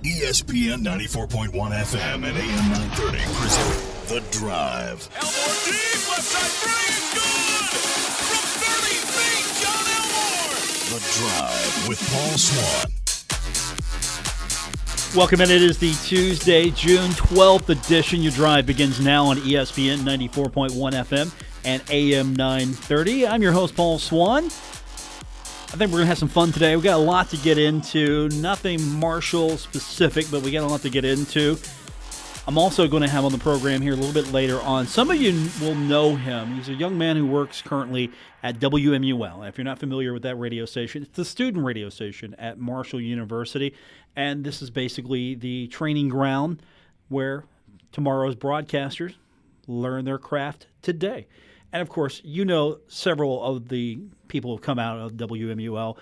ESPN 94.1 FM and AM 930 present The Drive. Elmore deep, left side three, it's good! From 30 feet, John Elmore! The Drive with Paul Swann. Welcome in. It is the Tuesday, June 12th edition. Your drive begins now on ESPN 94.1 FM and AM 930. I'm your host, Paul Swann. I think we're going to have some fun today. We've got a lot to get into. Nothing Marshall specific, but we got a lot to get into. I'm also going to have on the program here a little bit later on. Some of you will know him. He's a young man who works currently at WMUL. If you're not familiar with that radio station, it's the student radio station at Marshall University. And this is basically the training ground where tomorrow's broadcasters learn their craft today. And, of course, you know several of the people who have come out of WMUL. I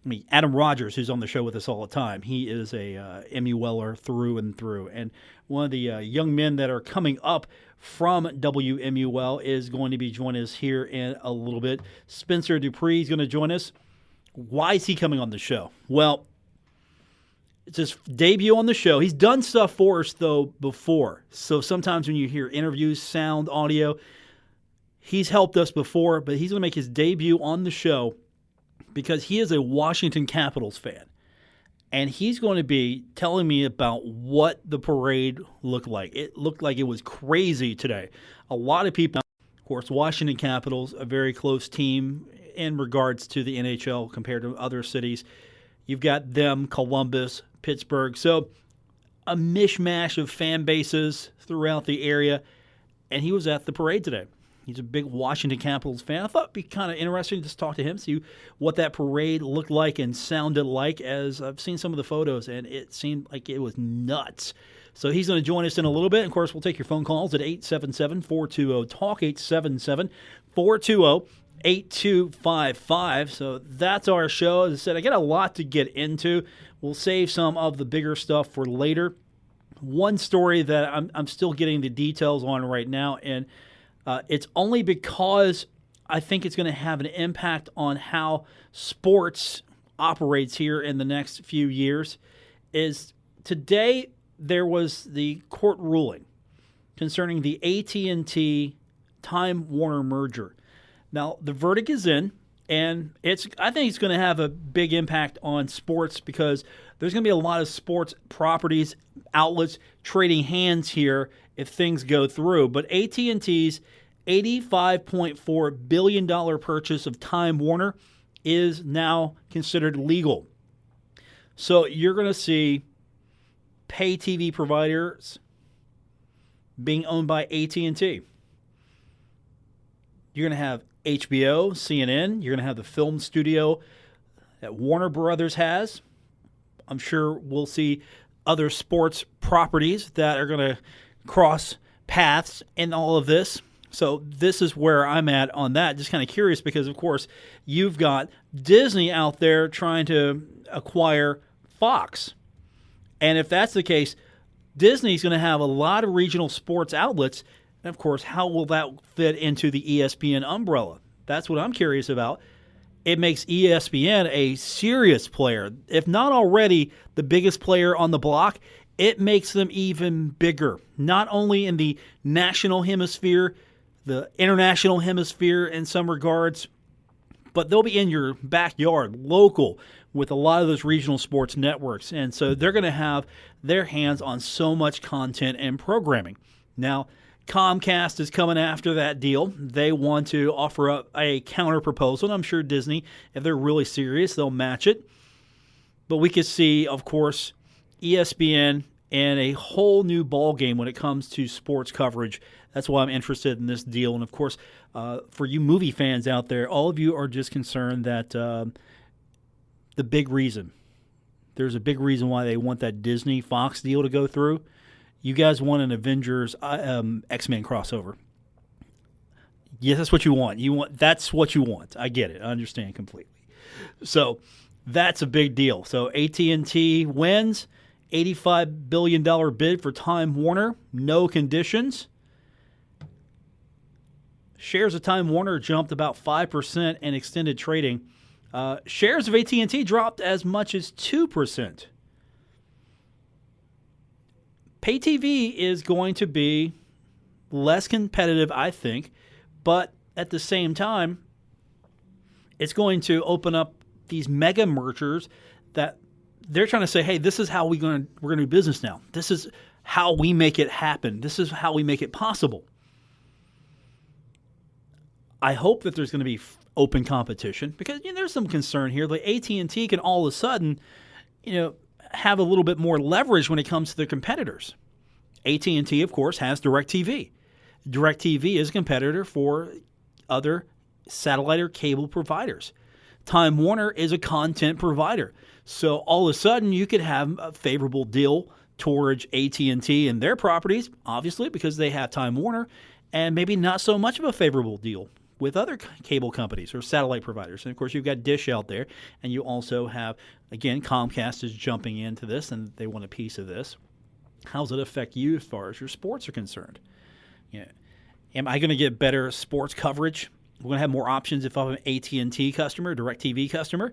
mean, Adam Rogers, who's on the show with us all the time, he is a MULer through and through. And one of the young men that are coming up from WMUL is going to be joining us here in a little bit. Spencer DuPris is going to join us. Why is he coming on the show? Well, it's his debut on the show. He's done stuff for us, though, before. So sometimes when you hear interviews, sound, audio, he's helped us before, but he's going to make his debut on the show because he is a Washington Capitals fan. And he's going to be telling me about what the parade looked like. It looked like it was crazy today. A lot of people, of course, Washington Capitals, a very close team in regards to the NHL compared to other cities. You've got them, Columbus, Pittsburgh. So a mishmash of fan bases throughout the area. And he was at the parade today. He's a big Washington Capitals fan. I thought it'd be kind of interesting to just talk to him, see what that parade looked like and sounded like, as I've seen some of the photos, and it seemed like it was nuts. So he's going to join us in a little bit. Of course, we'll take your phone calls at 877-420-TALK, 877-420-8255. So that's our show. As I said, I got a lot to get into. We'll save some of the bigger stuff for later. One story that I'm still getting the details on right now, and it's only because I think it's going to have an impact on how sports operates here in the next few years. Is today there was the court ruling concerning the AT&T Time Warner merger. Now, the verdict is in, and I think it's going to have a big impact on sports because there's going to be a lot of sports properties, outlets trading hands here if things go through. But AT&T's $85.4 billion purchase of Time Warner is now considered legal. So you're going to see pay TV providers being owned by AT&T. You're going to have HBO, CNN. You're going to have the film studio that Warner Brothers has. I'm sure we'll see other sports properties that are going to cross paths in all of this. So this is where I'm at on that. Just kind of curious because, of course, you've got Disney out there trying to acquire Fox. And if that's the case, Disney's going to have a lot of regional sports outlets. And, of course, how will that fit into the ESPN umbrella? That's what I'm curious about. It makes ESPN a serious player. If not already the biggest player on the block, it makes them even bigger, not only in the national hemisphere, the international hemisphere in some regards, but they'll be in your backyard, local, with a lot of those regional sports networks. And so they're going to have their hands on so much content and programming. Now, Comcast is coming after that deal. They want to offer up a counter proposal. And I'm sure Disney, if they're really serious, they'll match it. But we could see, of course, ESPN and a whole new ballgame when it comes to sports coverage. That's why I'm interested in this deal. And, of course, for you movie fans out there, all of you are just concerned that the big reason, there's a big reason why they want that Disney-Fox deal to go through. You guys want an Avengers X-Men crossover. Yes, that's what you want. That's what you want. I get it. I understand completely. So that's a big deal. So AT&T wins. $85 billion bid for Time Warner. No conditions. Shares of Time Warner jumped about 5% in extended trading. Shares of AT&T dropped as much as 2%. pay TV is going to be less competitive, I think, but at the same time, it's going to open up these mega mergers that they're trying to say, hey, this is how we're going to do business now. This is how we make it happen. This is how we make it possible. I hope that there's going to be open competition because there's some concern here. Like AT&T can all of a sudden, have a little bit more leverage when it comes to their competitors. AT&T, of course, has DirecTV. DirecTV is a competitor for other satellite or cable providers. Time Warner is a content provider. So all of a sudden, you could have a favorable deal towards AT&T and their properties, obviously, because they have Time Warner, and maybe not so much of a favorable deal with other cable companies or satellite providers. And, of course, you've got Dish out there, and you also have, again, Comcast is jumping into this, and they want a piece of this. How does it affect you as far as your sports are concerned? Am I going to get better sports coverage? We're going to have more options if I'm an AT&T customer, DirecTV customer,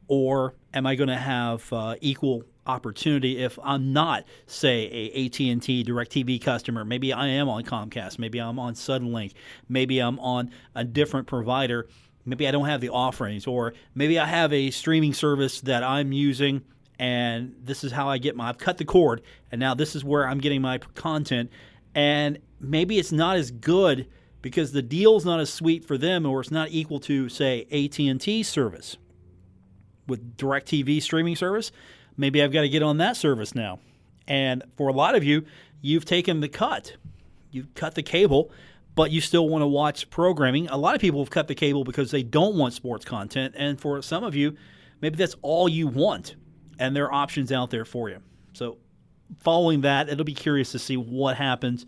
or am I going to have equal opportunity if I'm not, say, a AT&T DirecTV customer? Maybe I am on Comcast. Maybe I'm on Suddenlink. Maybe I'm on a different provider. Maybe I don't have the offerings, or maybe I have a streaming service that I'm using, and this is how I've cut the cord, and now this is where I'm getting my content, and maybe it's not as good because the deal's not as sweet for them, or it's not equal to, say, AT&T service. With DirecTV streaming service, maybe I've got to get on that service now. And for a lot of you, you've taken the cut. You've cut the cable, but you still want to watch programming. A lot of people have cut the cable because they don't want sports content. And for some of you, maybe that's all you want. And there are options out there for you. So following that, it'll be curious to see what happens.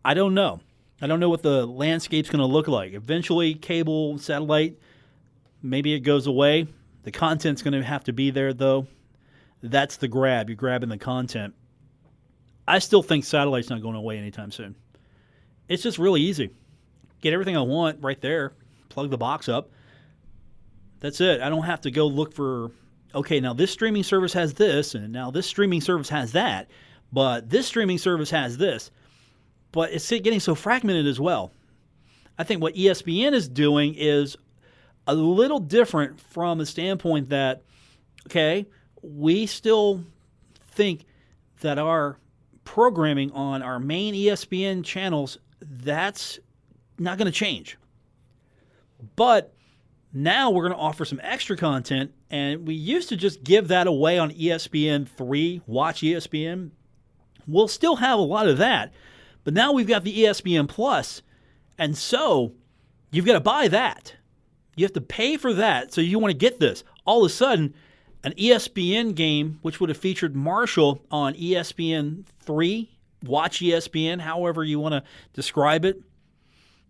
I don't know. I don't know what the landscape's going to look like. Eventually, cable, satellite, maybe it goes away. The content's going to have to be there, though. That's the grab. You're grabbing the content. I still think satellite's not going away anytime soon. It's just really easy. Get everything I want right there. Plug the box up. That's it. I don't have to go look for, okay, now this streaming service has this, and now this streaming service has that, but this streaming service has this. But it's getting so fragmented as well. I think what ESPN is doing is a little different from the standpoint that, okay, we still think that our programming on our main ESPN channels, that's not going to change. But now we're going to offer some extra content, and we used to just give that away on ESPN3, Watch ESPN. We'll still have a lot of that, but now we've got the ESPN Plus, and so you've got to buy that. You have to pay for that, so you want to get this. All of a sudden, an ESPN game, which would have featured Marshall on ESPN3, Watch ESPN, however you want to describe it,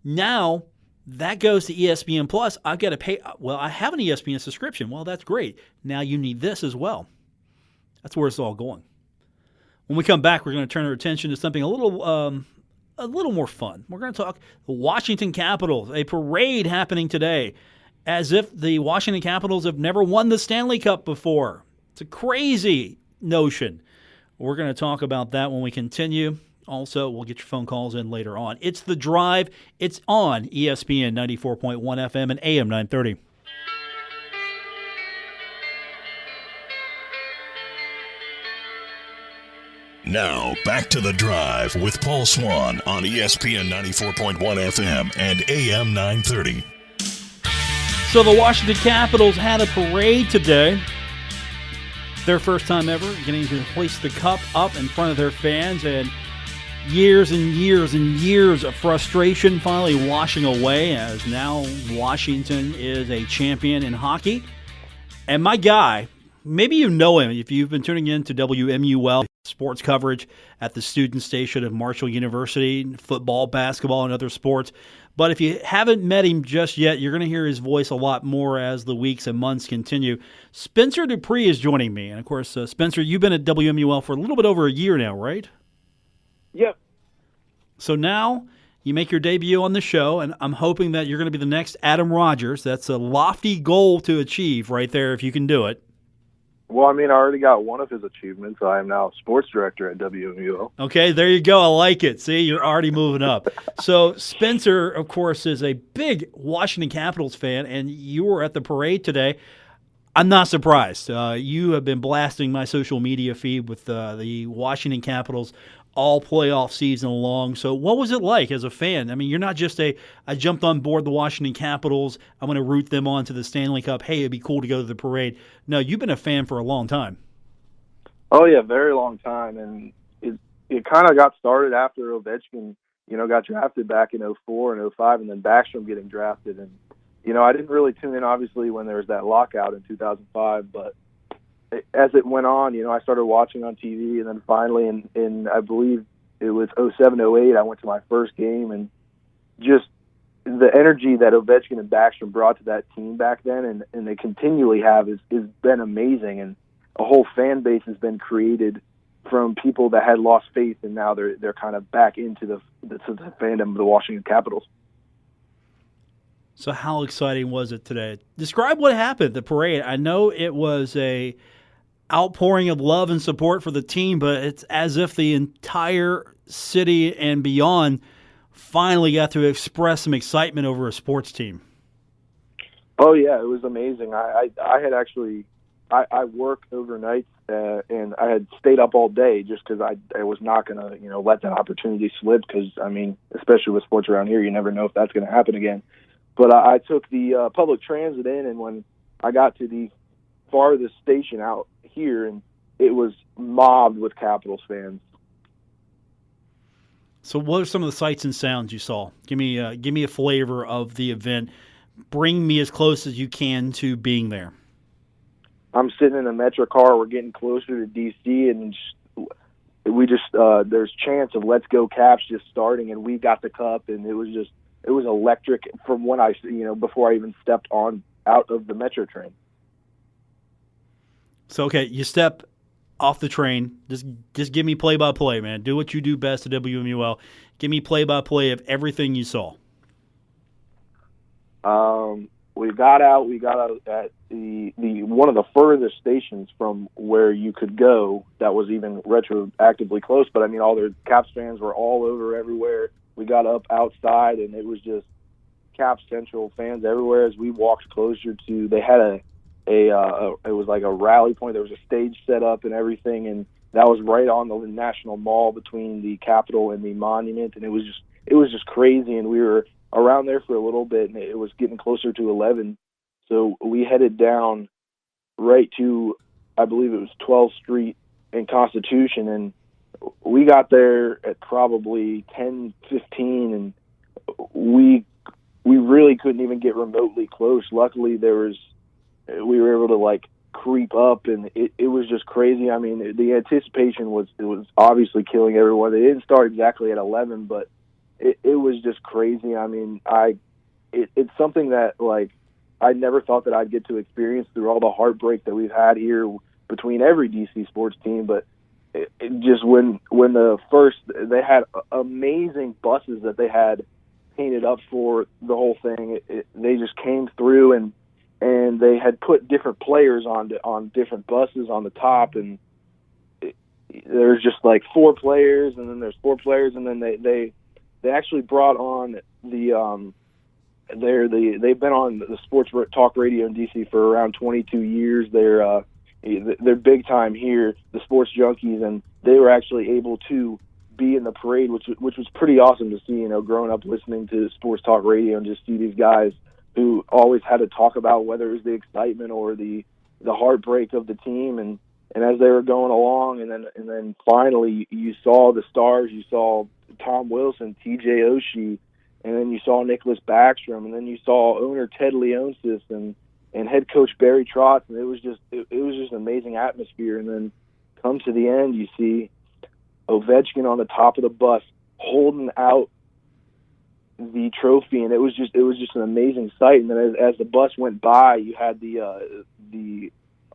now that goes to ESPN Plus. I've got to pay. Well, I have an ESPN subscription. Well, that's great. Now you need this as well. That's where it's all going. When we come back, we're going to turn our attention to something a little more fun. We're going to talk the Washington Capitals, a parade happening today, as if the Washington Capitals have never won the Stanley Cup before. It's a crazy notion. We're going to talk about that when we continue. Also, we'll get your phone calls in later on. It's The Drive. It's on ESPN 94.1 FM and AM 930. Now, back to The Drive with Paul Swann on ESPN 94.1 FM and AM 930. So the Washington Capitals had a parade today. Their first time ever getting to hoist the cup up in front of their fans, and years and years and years of frustration finally washing away as now Washington is a champion in hockey. And my guy, maybe you know him if you've been tuning in to WMUL sports coverage at the student station of Marshall University, football, basketball, and other sports. But if you haven't met him just yet, you're going to hear his voice a lot more as the weeks and months continue. Spencer DuPris is joining me. And, of course, Spencer, you've been at WMUL for a little bit over a year now, right? Yep. So now you make your debut on the show, and I'm hoping that you're going to be the next Adam Rogers. That's a lofty goal to achieve right there if you can do it. Well, I mean, I already got one of his achievements. I am now sports director at WMUL. Okay, there you go. I like it. See, you're already moving up. So Spencer, of course, is a big Washington Capitals fan, and you were at the parade today. I'm not surprised. You have been blasting my social media feed with the Washington Capitals all playoff season long. So what was it like as a fan? I mean, you're not just I jumped on board the Washington Capitals, I'm going to root them on to the Stanley Cup. Hey, it'd be cool to go to the parade. No, you've been a fan for a long time. Oh, yeah, very long time. And it kind of got started after Ovechkin, got drafted back in 04 and 05, and then Backstrom getting drafted. And, I didn't really tune in, obviously, when there was that lockout in 2005, but as it went on, I started watching on TV, and then finally in I believe it was 07, 08, I went to my first game, and just the energy that Ovechkin and Backstrom brought to that team back then, and they continually have, is been amazing, and a whole fan base has been created from people that had lost faith, and now they're kind of back into the fandom of the Washington Capitals. So how exciting was it today? Describe what happened at the parade. I know it was a outpouring of love and support for the team, but it's as if the entire city and beyond finally got to express some excitement over a sports team. Oh, yeah, it was amazing. I had actually I worked overnight, and I had stayed up all day just because I was not going to, let that opportunity slip because, I mean, especially with sports around here, you never know if that's going to happen again. But I took the public transit in, and when I got to the farthest station out here, and it was mobbed with Capitals fans. So what are some of the sights and sounds you saw? Give me a flavor of the event. Bring me as close as you can to being there. I'm sitting in a Metro car. We're getting closer to D.C., and we just there's chants of "Let's Go Caps" just starting, and we got the cup, and it was electric from when before I even stepped out of the Metro train. So, okay, you step off the train. Just give me play-by-play, man. Do what you do best at WMUL. Give me play-by-play of everything you saw. We got out at the one of the furthest stations from where you could go that was even retroactively close. But, I mean, all the Caps fans were all over everywhere. We got up outside, and it was just Caps Central fans everywhere as we walked closer to – they had it was like a rally point. There was a stage set up and everything, and that was right on the National Mall between the Capitol and the Monument, and it was just crazy. And we were around there for a little bit, and it was getting closer to 11, so we headed down right to, I believe it was 12th Street and Constitution, and we got there at probably 10:15, and we really couldn't even get remotely close. Luckily, we were able to creep up, and it was just crazy. I mean, the anticipation was obviously killing everyone. They didn't start exactly at 11, but it was just crazy. I mean, it's something that I never thought that I'd get to experience through all the heartbreak that we've had here between every DC sports team. But it just when they had amazing buses that they had painted up for the whole thing. They just came through, and they had put different players on different buses on the top, and there's just 4 players, and then there's 4 players, and then they actually brought on they've been on the sports talk radio in DC for around 22 years. They're big time here, the Sports Junkies, and they were actually able to be in the parade, which was pretty awesome to see. Growing up listening to sports talk radio and just see these guys who always had to talk about whether it was the excitement or the heartbreak of the team, and as they were going along, and then finally you saw the stars. You saw Tom Wilson, TJ Oshie, and then you saw Nicholas Backstrom, and then you saw owner Ted Leonsis and head coach Barry Trotz, and it was just an amazing atmosphere. And then come to the end, you see Ovechkin on the top of the bus holding out the trophy, and it was just an amazing sight. And then as the bus went by, you had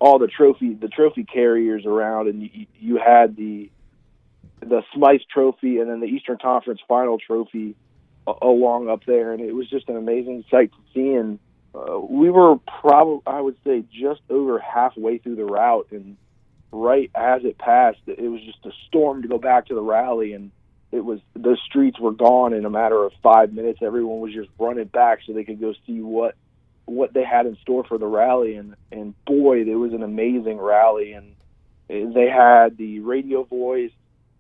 all the trophy carriers around, and you had the Smythe Trophy and then the Eastern Conference Final Trophy along up there, and it was just an amazing sight to see. And we were probably, I would say, just over halfway through the route, and right as it passed, it was just a storm to go back to the rally, and the streets were gone in a matter of 5 minutes. Everyone was just running back so they could go see what they had in store for the rally, and boy, it was an amazing rally, and they had the radio voice,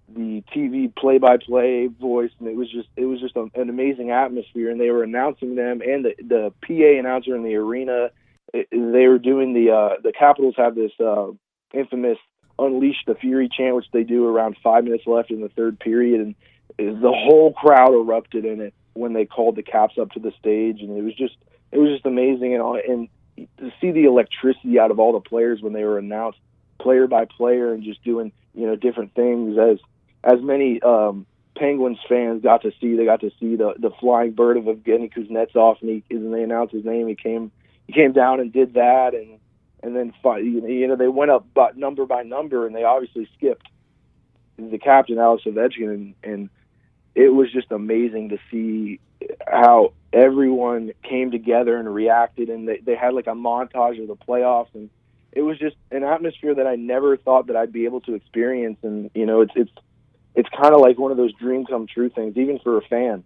the TV play-by-play voice, and it was just an amazing atmosphere. And they were announcing them, and the PA announcer in the arena. They were doing the Capitals have this infamous "Unleash the Fury" chant, which they do around 5 minutes left in the third period, and the whole crowd erupted in it when they called the Caps up to the stage, and it was just amazing, and to see the electricity out of all the players when they were announced player by player and just doing different things as many Penguins fans got to see. They got to see the flying bird of Evgeny Kuznetsov, and they announced his name. He came down and did that, and then they went up number by number, and they obviously skipped the captain, Alex Ovechkin, and it was just amazing to see how everyone came together and reacted, and they had like a montage of the playoffs, and it was just an atmosphere that I never thought that I'd be able to experience, and it's kind of like one of those dream come true things, even for a fan.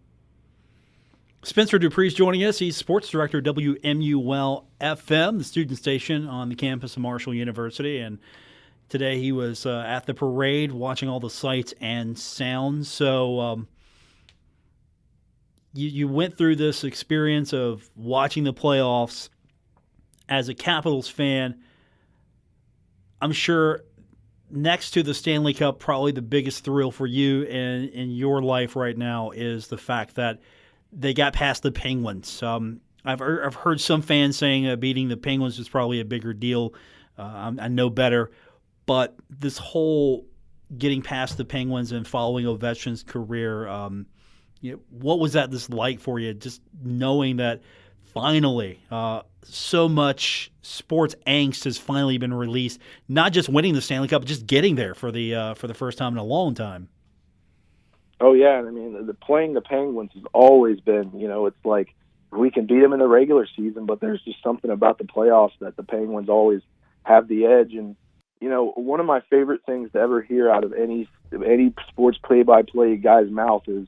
Spencer DuPris joining us. He's sports director at WMUL-FM, the student station on the campus of Marshall University, and today he was at the parade watching all the sights and sounds. So you went through this experience of watching the playoffs as a Capitals fan. I'm sure next to the Stanley Cup, probably the biggest thrill for you in your life right now is the fact that they got past the Penguins. I've heard some fans saying beating the Penguins is probably a bigger deal. I know better. But this whole getting past the Penguins and following Ovechkin's career, what was that like for you? Just knowing that finally so much sports angst has finally been released. Not just winning the Stanley Cup, but just getting there for the first time in a long time. Oh yeah, I mean, playing the Penguins has always been, it's like we can beat them in the regular season, but there's just something about the playoffs that the Penguins always have the edge. And one of my favorite things to ever hear out of any sports play-by-play guy's mouth is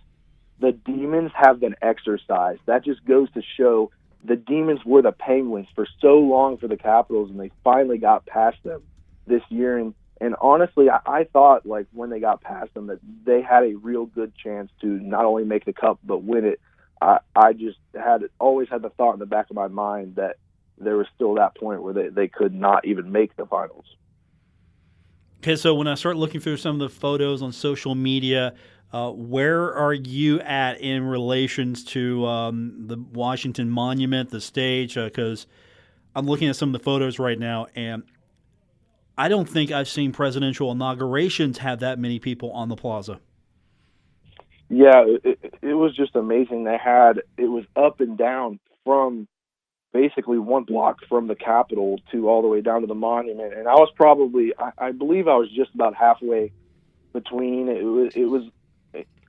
the demons have been exorcised. That just goes to show the demons were the Penguins for so long for the Capitals, and they finally got past them this year. And honestly, I thought, like, when they got past them, that they had a real good chance to not only make the Cup but win it. I just always had the thought in the back of my mind that there was still that point where they could not even make the finals. Okay, so when I start looking through some of the photos on social media, where are you at in relations to the Washington Monument, the stage? Because I'm looking at some of the photos right now, and I don't think I've seen presidential inaugurations have that many people on the plaza. Yeah, it was just amazing. It was up and down from basically one block from the Capitol to all the way down to the monument. And I was probably, I believe I was just about halfway between. It was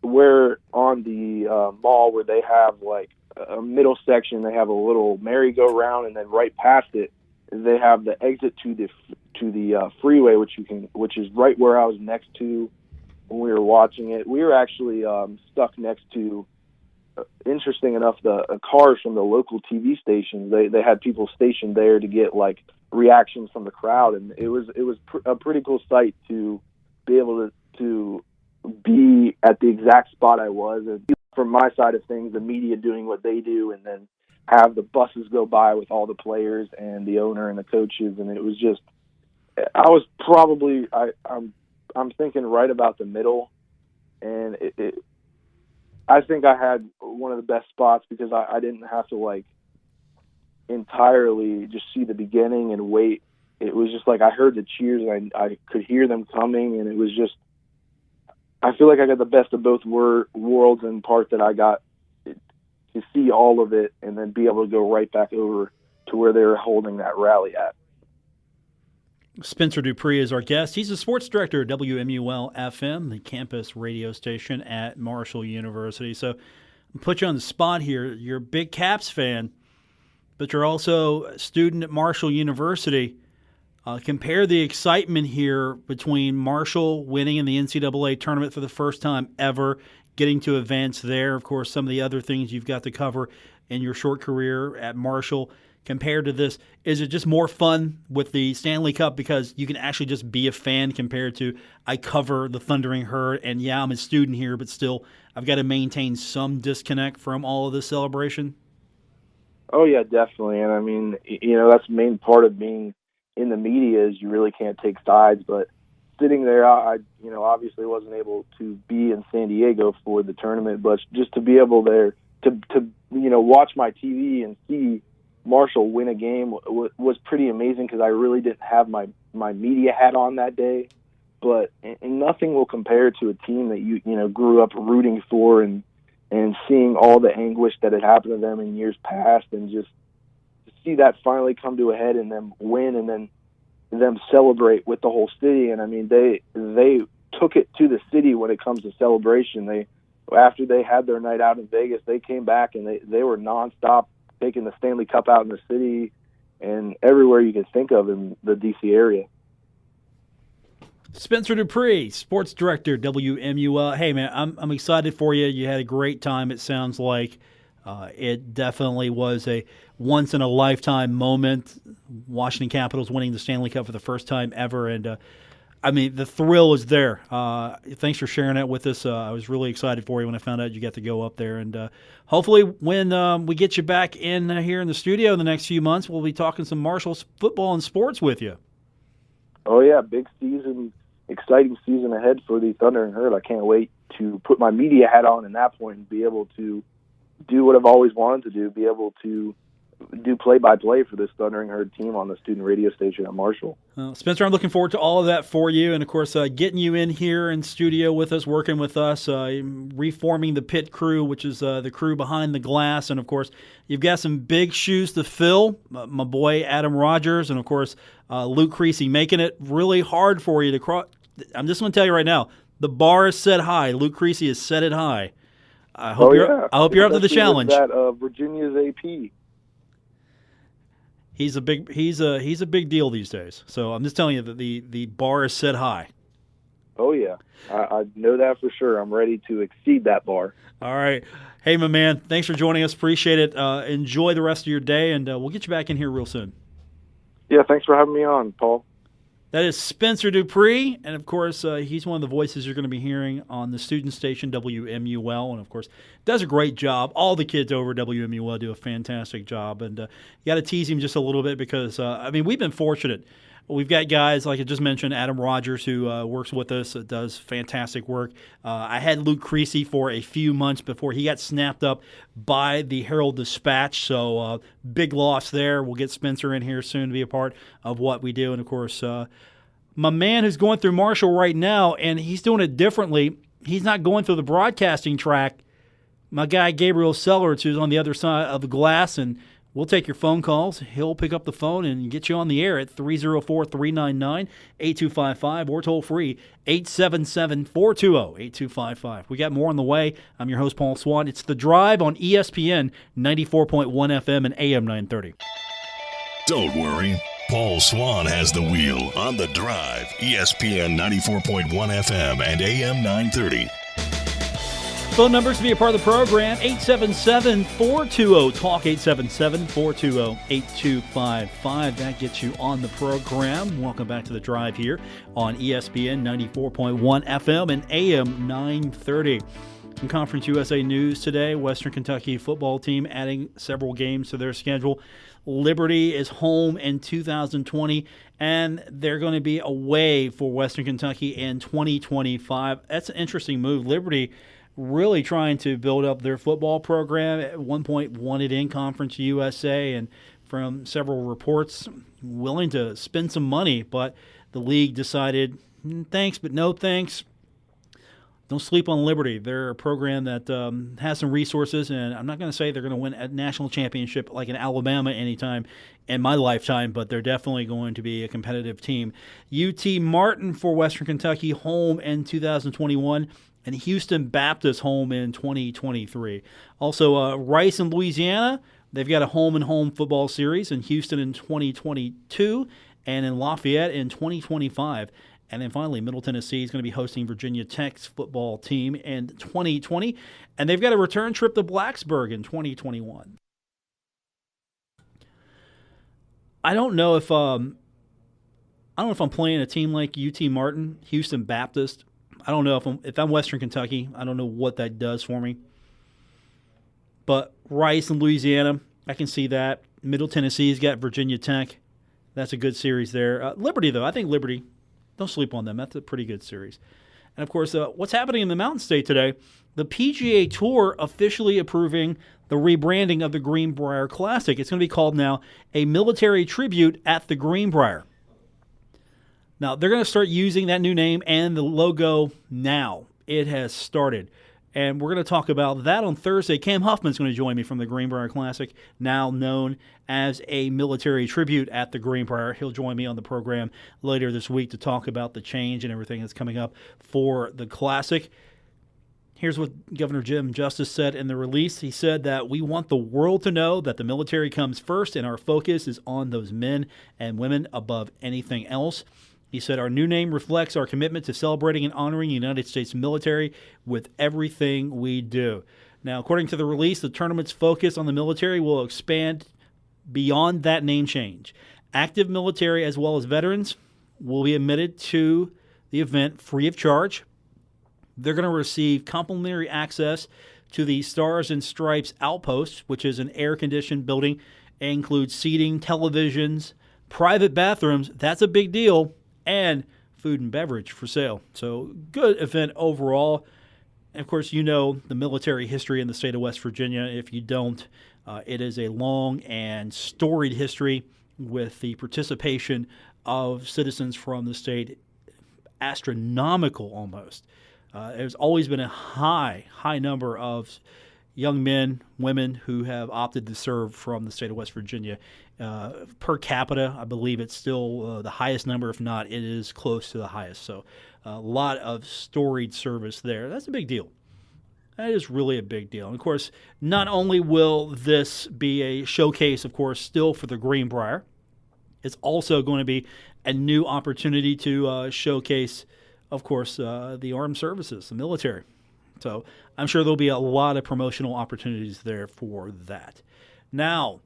where on the mall where they have like a middle section, they have a little merry-go-round, and then right past it, they have the exit to the freeway, which is right where I was next to when we were watching it. We were actually stuck next to, interesting enough, the cars from the local TV stations. They had people stationed there to get like reactions from the crowd, and it was a pretty cool sight to be able to be at the exact spot I was. And from my side of things, the media doing what they do, and then have the buses go by with all the players and the owner and the coaches, and it was just, I was probably, I'm thinking right about the middle, and I think I had one of the best spots because I didn't have to like entirely just see the beginning and wait. It was just like I heard the cheers and I could hear them coming, and it was just, I feel like I got the best of both worlds in part that I got to see all of it and then be able to go right back over to where they were holding that rally at. Spencer DuPris is our guest. He's a sports director at WMUL-FM, the campus radio station at Marshall University. So I'll put you on the spot here. You're a big Caps fan, but you're also a student at Marshall University. Compare the excitement here between Marshall winning in the NCAA tournament for the first time ever, getting to advance there. Of course, some of the other things you've got to cover in your short career at Marshall compared to this. Is it just more fun with the Stanley Cup because you can actually just be a fan compared to I cover the Thundering Herd and, yeah, I'm a student here, but still I've got to maintain some disconnect from all of this celebration? Oh, yeah, definitely. And, I mean, that's the main part of being in the media is you really can't take sides. But sitting there, I obviously wasn't able to be in San Diego for the tournament, but just to be able there to watch my TV and see Marshall win a game was pretty amazing because I really didn't have my media hat on that day. But nothing will compare to a team that you grew up rooting for and seeing all the anguish that had happened to them in years past, and just to see that finally come to a head and them win and then them celebrate with the whole city. And I mean, they took it to the city when it comes to celebration. After they had their night out in Vegas, they came back and they were nonstop taking the Stanley Cup out in the city and everywhere you could think of in the D.C. area. Spencer DuPris, sports director, WMUL. Hey, man, I'm excited for you. You had a great time, it sounds like. It definitely was a once-in-a-lifetime moment. Washington Capitals winning the Stanley Cup for the first time ever. And, I mean, the thrill is there. Thanks for sharing that with us. I was really excited for you when I found out you got to go up there. And hopefully when we get you back in here in the studio in the next few months, we'll be talking some Marshall football and sports with you. Oh, yeah, big season, exciting season ahead for the Thunder and Herd. I can't wait to put my media hat on at that point and be able to do what I've always wanted to do, be able to do play-by-play for this Thundering Herd team on the student radio station at Marshall. Spencer, I'm looking forward to all of that for you, and of course getting you in here in studio with us, working with us, reforming the pit crew, which is the crew behind the glass, and of course you've got some big shoes to fill. My boy Adam Rogers, and of course Luke Creasy, making it really hard for you to cross. I'm just going to tell you right now, the bar is set high. Luke Creasy has set it high. I hope you're up to the challenge. That Virginia's AP. He's a big deal these days. So I'm just telling you that the bar is set high. Oh yeah, I know that for sure. I'm ready to exceed that bar. All right, hey my man, thanks for joining us. Appreciate it. Enjoy the rest of your day, and we'll get you back in here real soon. Yeah, thanks for having me on, Paul. That is Spencer DuPris, and of course, he's one of the voices you're going to be hearing on the student station, WMUL, and of course, does a great job. All the kids over at WMUL do a fantastic job, and you got to tease him just a little bit because, we've been fortunate. We've got guys, like I just mentioned, Adam Rogers, who works with us, does fantastic work. I had Luke Creasy for a few months before he got snapped up by the Herald-Dispatch, so big loss there. We'll get Spencer in here soon to be a part of what we do. And, of course, my man who's going through Marshall right now, and he's doing it differently. He's not going through the broadcasting track. My guy, Gabriel Sellards, who's on the other side of the glass, and we'll take your phone calls. He'll pick up the phone and get you on the air at 304-399-8255 or toll free 877-420-8255. We got more on the way. I'm your host, Paul Swann. It's The Drive on ESPN 94.1 FM and AM 930. Don't worry. Paul Swann has the wheel on The Drive, ESPN 94.1 FM and AM 930. Phone numbers to be a part of the program, 877-420-TALK, 877-420-8255. That gets you on the program. Welcome back to The Drive here on ESPN 94.1 FM and AM 930. In Conference USA news today, Western Kentucky football team adding several games to their schedule. Liberty is home in 2020, and they're going to be away for Western Kentucky in 2025. That's an interesting move. Liberty really trying to build up their football program. At one point wanted in Conference USA, and from several reports, willing to spend some money, but the league decided, thanks, but no thanks. Don't sleep on Liberty. They're a program that has some resources, and I'm not going to say they're going to win a national championship like in Alabama anytime in my lifetime, but they're definitely going to be a competitive team. UT Martin for Western Kentucky home in 2021, and Houston Baptist home in 2023. Also, Rice in Louisiana They've got a home-and-home football series in Houston in 2022 and in Lafayette in 2025. And then finally, Middle Tennessee is going to be hosting Virginia Tech's football team in 2020. And they've got a return trip to Blacksburg in 2021. I don't know if I'm playing a team like UT Martin, Houston Baptist. I don't know if I'm Western Kentucky. I don't know what that does for me. But Rice and Louisiana, I can see that. Middle Tennessee's got Virginia Tech. That's a good series there. Liberty, though, I think Liberty, don't sleep on them. That's a pretty good series. And, of course, what's happening in the Mountain State today? The PGA Tour officially approving the rebranding of the Greenbrier Classic. It's going to be called now a Military Tribute at the Greenbrier. Now, they're going to start using that new name and the logo now. It has started. And we're going to talk about that on Thursday. Cam Huffman's going to join me from the Greenbrier Classic, now known as a Military Tribute at the Greenbrier. He'll join me on the program later this week to talk about the change and everything that's coming up for the Classic. Here's what Governor Jim Justice said in the release. He said that we want the world to know that the military comes first and our focus is on those men and women above anything else. He said, our new name reflects our commitment to celebrating and honoring the United States military with everything we do. Now, according to the release, the tournament's focus on the military will expand beyond that name change. Active military as well as veterans will be admitted to the event free of charge. They're going to receive complimentary access to the Stars and Stripes Outpost, which is an air-conditioned building. It includes seating, televisions, private bathrooms. That's a big deal. And food and beverage for sale. So good event overall. And of course, you know the military history in the state of West Virginia. If you don't, it is a long and storied history with the participation of citizens from the state, astronomical almost. There's always been a high number of young men, women who have opted to serve from the state of West Virginia. Per capita, I believe it's still the highest number. If not, it is close to the highest. So a lot of storied service there. That's a big deal. That is really a big deal. And, of course, not only will this be a showcase, of course, still for the Greenbrier, it's also going to be a new opportunity to showcase, of course, the armed services, the military. So I'm sure there'll be a lot of promotional opportunities there for that. Now,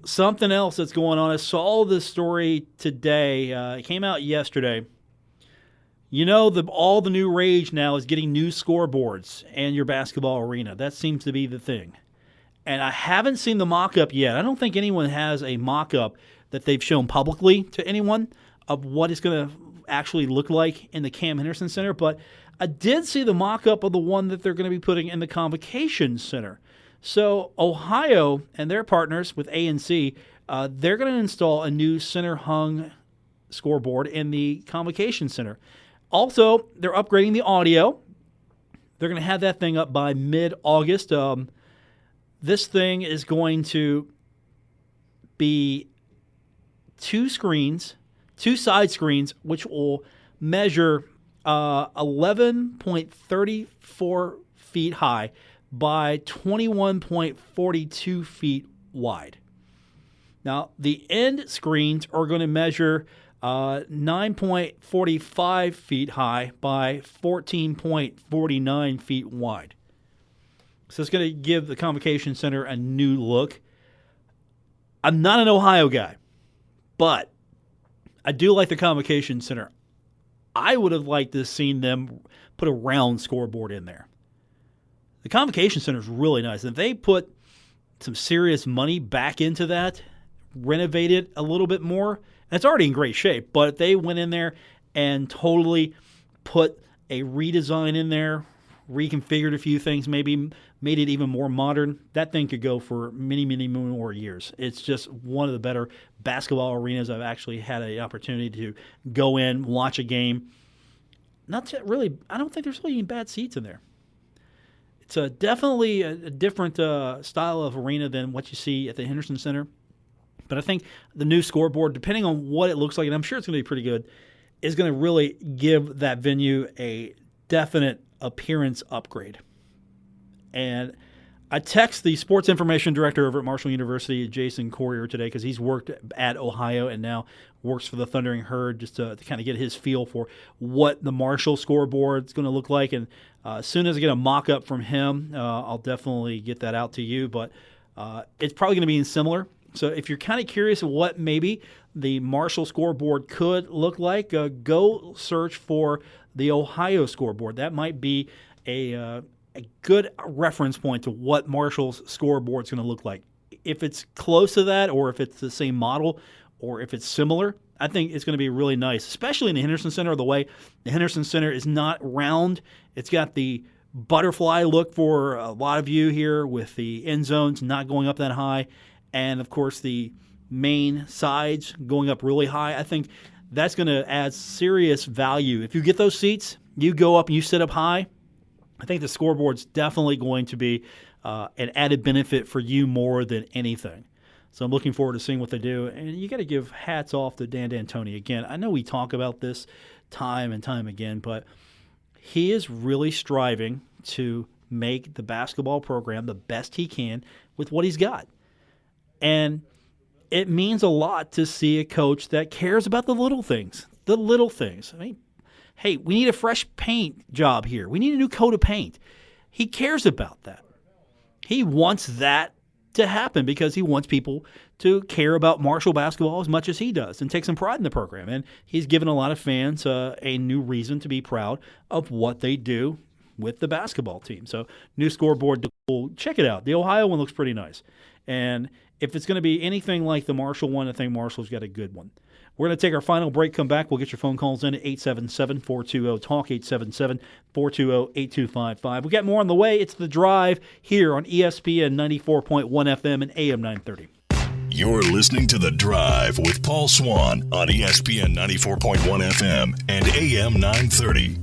something else that's going on. I saw this story today. It came out yesterday. You know, all the new rage now is getting new scoreboards in your basketball arena. That seems to be the thing. And I haven't seen the mock-up yet. I don't think anyone has a mock-up that they've shown publicly to anyone of what it's going to actually look like in the Cam Henderson Center. But I did see the mock-up of the one that they're going to be putting in the Convocation Center. So Ohio and their partners with A&C, they're going to install a new center-hung scoreboard in the Convocation Center. Also, they're upgrading the audio. They're going to have that thing up by mid-August. This thing is going to be two side screens, which will measure 11.34 feet high by 21.42 feet wide. Now, the end screens are going to measure 9.45 feet high by 14.49 feet wide. So it's going to give the Convocation Center a new look. I'm not an Ohio guy, but I do like the Convocation Center. I would have liked to seen them put a round scoreboard in there. The Convocation Center is really nice. If they put some serious money back into that, renovate it a little bit more, and it's already in great shape, but if they went in there and totally put a redesign in there, reconfigured a few things, maybe made it even more modern, that thing could go for many, many more years. It's just one of the better basketball arenas I've actually had an opportunity to go in, watch a game. I don't think there's really any bad seats in there. It's definitely a different style of arena than what you see at the Henderson Center. But I think the new scoreboard, depending on what it looks like, and I'm sure it's going to be pretty good, is going to really give that venue a definite appearance upgrade. And I text the sports information director over at Marshall University, Jason Corrier, today because he's worked at Ohio and now works for the Thundering Herd, just to kind of get his feel for what the Marshall scoreboard is going to look like. And as soon as I get a mock-up from him, I'll definitely get that out to you. But it's probably going to be similar. So if you're kind of curious what maybe the Marshall scoreboard could look like, go search for the Ohio scoreboard. That might be a good reference point to what Marshall's scoreboard is going to look like. If it's close to that, or if it's the same model, or if it's similar, I think it's going to be really nice, especially in the Henderson Center. The way the Henderson Center is not round, it's got the butterfly look for a lot of you here, with the end zones not going up that high, and of course the main sides going up really high. I think that's going to add serious value. If you get those seats, you go up and you sit up high, I think the scoreboard's definitely going to be an added benefit for you more than anything. So I'm looking forward to seeing what they do. And you got to give hats off to Dan D'Antoni. Again, I know we talk about this time and time again, but he is really striving to make the basketball program the best he can with what he's got. And it means a lot to see a coach that cares about the little things. The little things. I mean, hey, we need a fresh paint job here. We need a new coat of paint. He cares about that. He wants that to happen because he wants people to care about Marshall basketball as much as he does and take some pride in the program. And he's given a lot of fans a new reason to be proud of what they do with the basketball team. So new scoreboard, check it out. The Ohio one looks pretty nice. And if it's going to be anything like the Marshall one, I think Marshall's got a good one. We're going to take our final break, come back. We'll get your phone calls in at 877-420-TALK, 877-420-8255. We got more on the way. It's The Drive here on ESPN 94.1 FM and AM 930. You're listening to The Drive with Paul Swann on ESPN 94.1 FM and AM 930.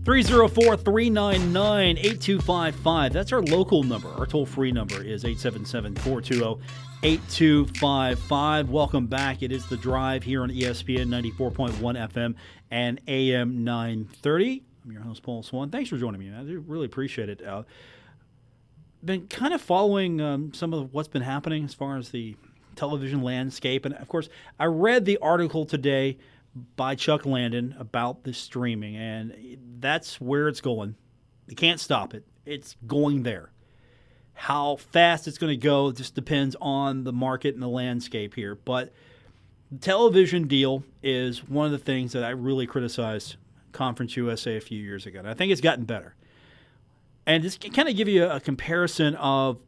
304-399-8255. That's our local number. Our toll-free number is 877-420-8255. Welcome back. It is The Drive here on ESPN 94.1 FM and AM 930. I'm your host, Paul Swann. Thanks for joining me. I do really appreciate it. Been kind of following some of what's been happening as far as the television landscape. And, of course, I read the article today by Chuck Landon about the streaming, and that's where it's going. You can't stop it. It's going there. How fast it's going to go just depends on the market and the landscape here. But the television deal is one of the things that I really criticized Conference USA a few years ago, and I think it's gotten better. And just kind of give you a comparison of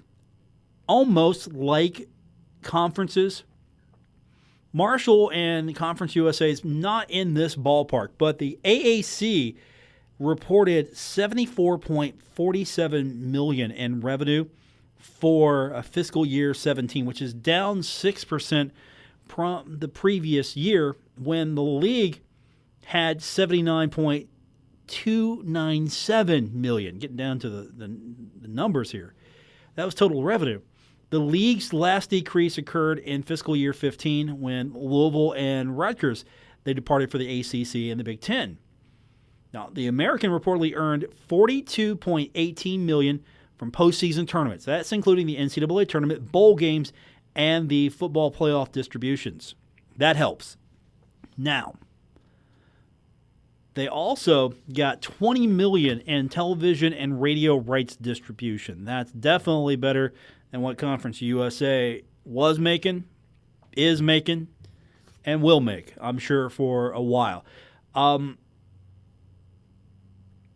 almost like conferences. Marshall and Conference USA is not in this ballpark, but the AAC reported $74.47 million in revenue for fiscal year 17, which is down 6% from the previous year when the league had $79.297 million. Getting down to the numbers here. That was total revenue. The league's last decrease occurred in fiscal year 15 when Louisville and Rutgers, they departed for the ACC and the Big Ten. Now, the American reportedly earned $42.18 million from postseason tournaments. That's including the NCAA tournament, bowl games, and the football playoff distributions. That helps. Now, they also got $20 million in television and radio rights distribution. That's definitely better than what Conference USA was making, is making, and will make, I'm sure, for a while.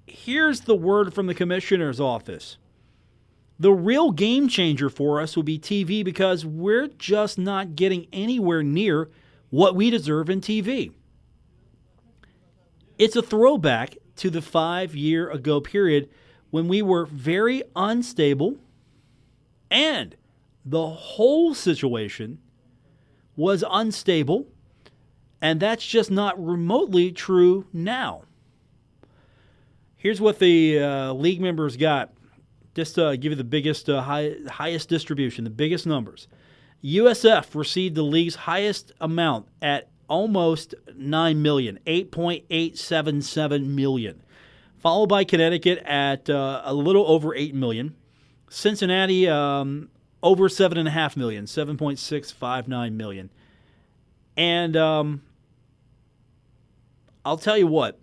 Here's the word from the commissioner's office. The real game changer for us will be TV because we're just not getting anywhere near what we deserve in TV. It's a throwback to the 5-year-ago period when we were very unstable and the whole situation was unstable, and that's just not remotely true now. Here's what the league members got. Just to give you the biggest, highest distribution, the biggest numbers. USF received the league's highest amount at almost $9 million, $8.877 million. followed by Connecticut at a little over 8 million. Cincinnati over 7.5 million, 7.659 million. And I'll tell you what,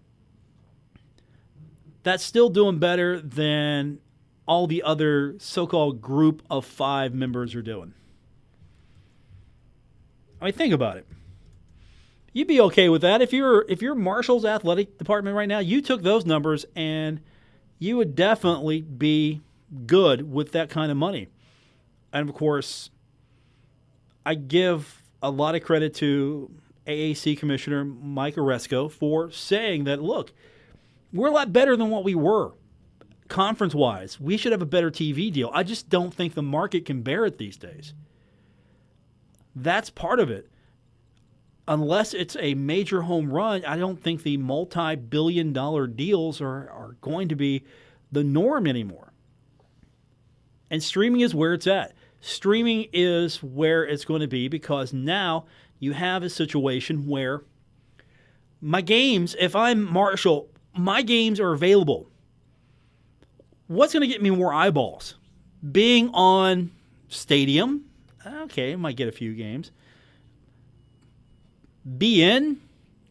that's still doing better than all the other so-called group of 5 members are doing. I mean, think about it. You'd be okay with that if you're Marshall's athletic department right now. You took those numbers and you would definitely be good with that kind of money. And of course, I give a lot of credit to AAC Commissioner Mike Oresco for saying that, look, we're a lot better than what we were conference-wise. We should have a better TV deal. I just don't think the market can bear it these days. That's part of it. Unless it's a major home run, I don't think the multi-billion-dollar deals are going to be the norm anymore. And streaming is where it's at. Streaming is where it's going to be because now you have a situation where my games, if I'm Marshall, my games are available. What's going to get me more eyeballs? Being on Stadium, okay, might get a few games. BN,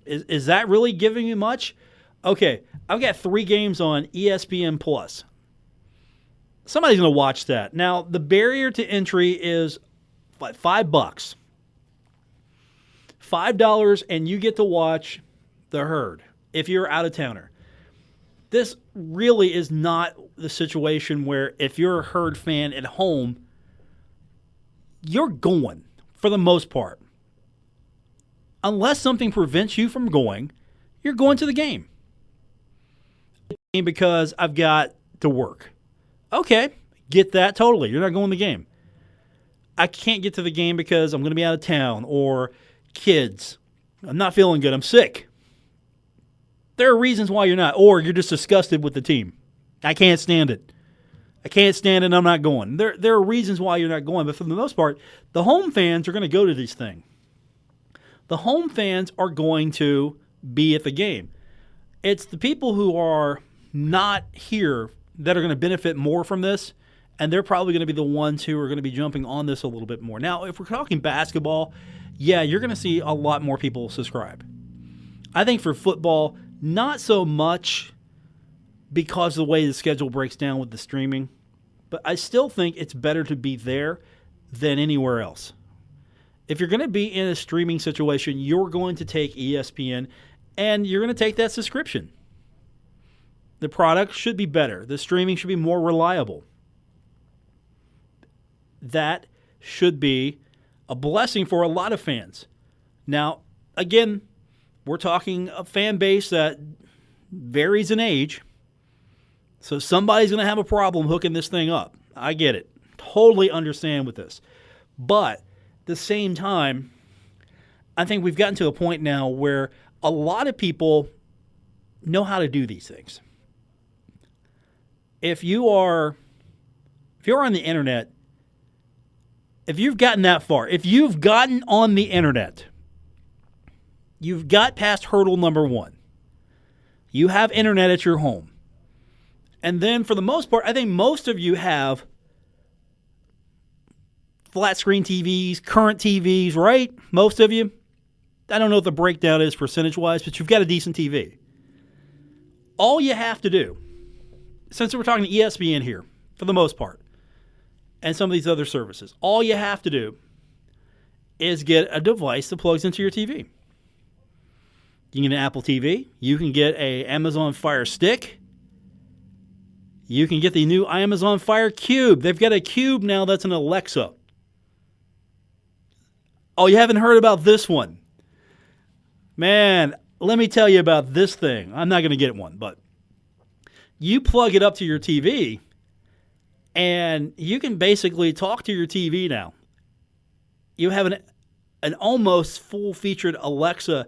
is that really giving me much? Okay, I've got 3 games on ESPN Plus. Somebody's going to watch that. Now, the barrier to entry is what, $5. $5 and you get to watch the Herd if you're out of towner. This really is not the situation where if you're a Herd fan at home, you're going for the most part. Unless something prevents you from going, you're going to the game. Because I've got to work. Okay, get that totally. You're not going to the game. I can't get to the game because I'm going to be out of town or kids. I'm not feeling good. I'm sick. There are reasons why you're not. Or you're just disgusted with the team. I can't stand it. I can't stand it and I'm not going. There are reasons why you're not going. But for the most part, the home fans are going to go to these things. The home fans are going to be at the game. It's the people who are not here that are going to benefit more from this, and they're probably going to be the ones who are going to be jumping on this a little bit more. Now, if we're talking basketball, yeah, you're going to see a lot more people subscribe. I think for football, not so much because of the way the schedule breaks down with the streaming, but I still think it's better to be there than anywhere else. If you're going to be in a streaming situation, you're going to take ESPN and you're going to take that subscription. The product should be better. The streaming should be more reliable. That should be a blessing for a lot of fans. Now, again, we're talking a fan base that varies in age. So somebody's going to have a problem hooking this thing up. I get it. Totally understand with this. But at the same time, I think we've gotten to a point now where a lot of people know how to do these things. If you're on the internet, if you've gotten that far, if you've gotten on the internet, you've got past hurdle number 1. You have internet at your home. And then for the most part, I think most of you have flat screen TVs, current TVs, right? Most of you. I don't know what the breakdown is percentage-wise, but you've got a decent TV. All you have to do, since we're talking ESPN here, for the most part, and some of these other services, all you have to do is get a device that plugs into your TV. You can get an Apple TV. You can get an Amazon Fire Stick. You can get the new Amazon Fire Cube. They've got a Cube now that's an Alexa. Oh, you haven't heard about this one? Man, let me tell you about this thing. I'm not going to get one, but you plug it up to your TV, and you can basically talk to your TV now. You have an almost full-featured Alexa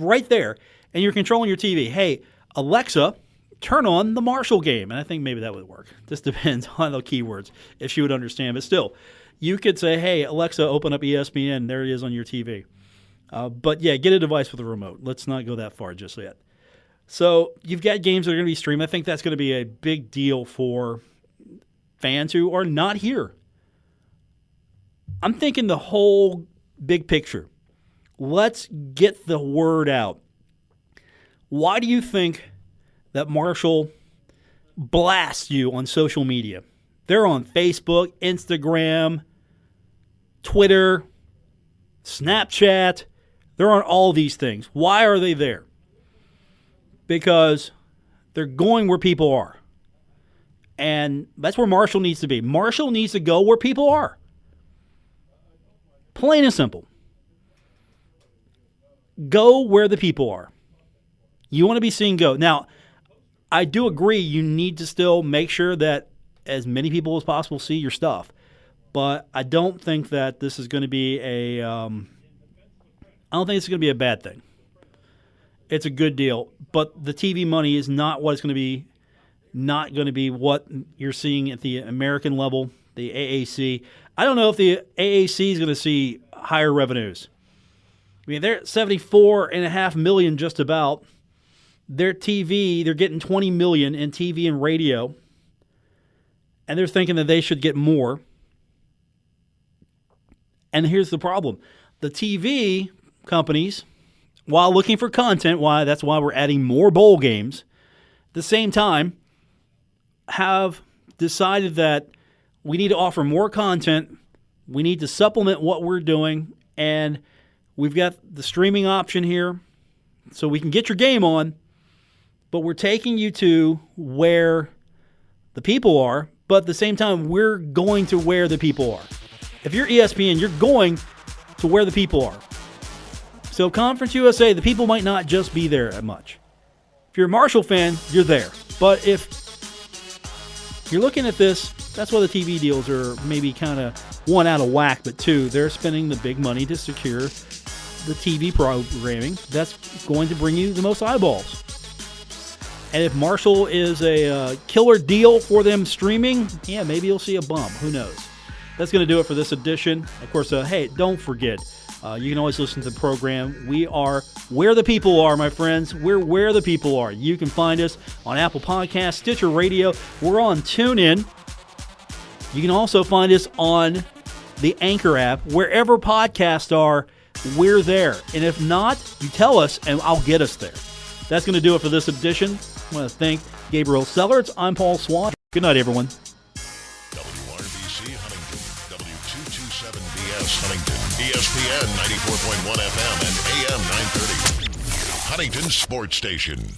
right there, and you're controlling your TV. Hey, Alexa, turn on the Marshall game. And I think maybe that would work. This depends on the keywords, if she would understand. But still, you could say, hey, Alexa, open up ESPN. There it is on your TV. But yeah, get a device with a remote. Let's not go that far just yet. So you've got games that are going to be streamed. I think that's going to be a big deal for fans who are not here. I'm thinking the whole big picture. Let's get the word out. Why do you think that Marshall blasts you on social media? They're on Facebook, Instagram, Twitter, Snapchat. They're on all these things. Why are they there? Because they're going where people are. And that's where Marshall needs to be. Marshall needs to go where people are. Plain and simple. Go where the people are. You want to be seen, go. Now, I do agree you need to still make sure that as many people as possible see your stuff. But I don't think that this is going to be I don't think it's going to be a bad thing. It's a good deal. But the TV money is not what it's going to be, not going to be what you're seeing at the American level, the AAC. I don't know if the AAC is going to see higher revenues. I mean, they're at $74.5 million just about. Their TV, they're getting $20 million in TV and radio. And they're thinking that they should get more. And here's the problem. The TV companies, while looking for content, that's why we're adding more bowl games, at the same time, have decided that we need to offer more content. We need to supplement what we're doing. And we've got the streaming option here so we can get your game on. But we're taking you to where the people are. But at the same time, we're going to where the people are. If you're ESPN, you're going to where the people are. So Conference USA, the people might not just be there that much. If you're a Marshall fan, you're there. But if you're looking at this, that's why the TV deals are maybe kind of one out of whack, but two, they're spending the big money to secure the TV programming that's going to bring you the most eyeballs. And if Marshall is a killer deal for them streaming, yeah, maybe you'll see a bump. Who knows? That's going to do it for this edition. Of course, hey, don't forget, you can always listen to the program. We are where the people are, my friends. We're where the people are. You can find us on Apple Podcasts, Stitcher Radio. We're on TuneIn. You can also find us on the Anchor app. Wherever podcasts are, we're there. And if not, you tell us, and I'll get us there. That's going to do it for this edition. I want to thank Gabriel Sellards. I'm Paul Swann. Good night, everyone. WRBC Huntington, W227BS Huntington, ESPN 94.1 FM and AM 930. Huntington Sports Station.